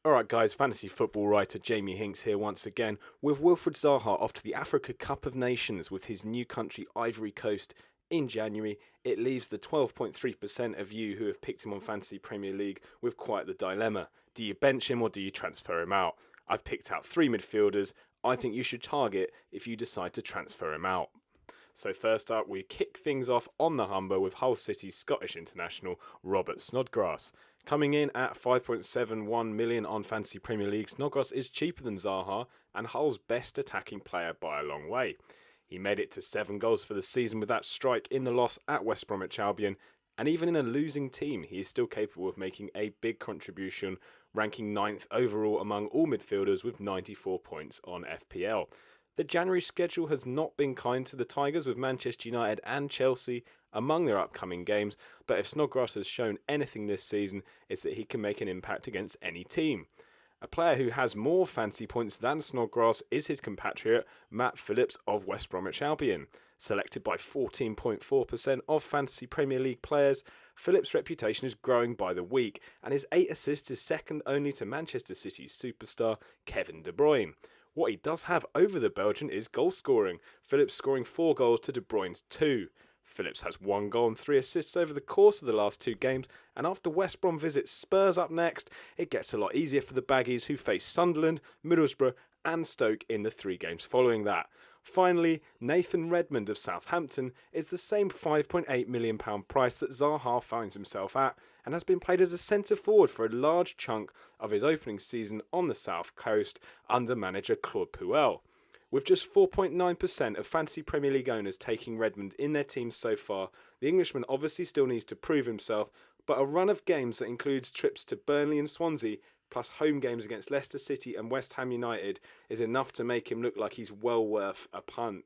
Alright guys, fantasy football writer Jamie Hinks here once again with Wilfried Zaha off to the Africa Cup of Nations with his new country Ivory Coast in January. It leaves the 12.3% of you who have picked him on Fantasy Premier League with quite the dilemma. Do you bench him or do you transfer him out? I've picked out 3 midfielders I think you should target if you decide to transfer him out. So first up, we kick things off on the Humber with Hull City's Scottish international Robert Snodgrass. Coming in at 5.71 million on Fantasy Premier League, Snodgrass is cheaper than Zaha and Hull's best attacking player by a long way. He made it to 7 goals for the season with that strike in the loss at West Bromwich Albion, and even in a losing team, he is still capable of making a big contribution, ranking 9th overall among all midfielders with 94 points on FPL. The January schedule has not been kind to the Tigers, with Manchester United and Chelsea among their upcoming games, but if Snodgrass has shown anything this season, it's that he can make an impact against any team. A player who has more fantasy points than Snodgrass is his compatriot Matt Phillips of West Bromwich Albion. Selected by 14.4% of Fantasy Premier League players, Phillips' reputation is growing by the week, and his 8 assists is second only to Manchester City's superstar Kevin De Bruyne. What he does have over the Belgian is goal scoring, Phillips scoring 4 goals to De Bruyne's 2. Phillips has 1 goal and 3 assists over the course of the last 2 games, and after West Brom visits Spurs up next, it gets a lot easier for the Baggies, who face Sunderland, Middlesbrough and Stoke in the 3 games following that. Finally, Nathan Redmond of Southampton is the same £5.8 million price that Zaha finds himself at, and has been played as a centre forward for a large chunk of his opening season on the South Coast under manager Claude Puel. With just 4.9% of Fantasy Premier League owners taking Redmond in their teams so far, the Englishman obviously still needs to prove himself, but a run of games that includes trips to Burnley and Swansea, plus home games against Leicester City and West Ham United, is enough to make him look like he's well worth a punt.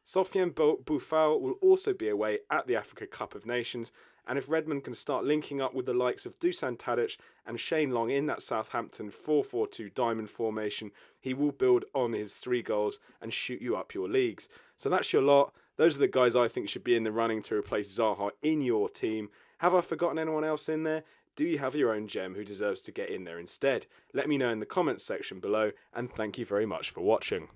Sofiane Boufal will also be away at the Africa Cup of Nations, and if Redmond can start linking up with the likes of Dusan Tadic and Shane Long in that Southampton 4-4-2 diamond formation, he will build on his 3 goals and shoot you up your leagues. So that's your lot. Those are the guys I think should be in the running to replace Zaha in your team. Have I forgotten anyone else in there? Do you have your own gem who deserves to get in there instead? Let me know in the comments section below, and thank you very much for watching.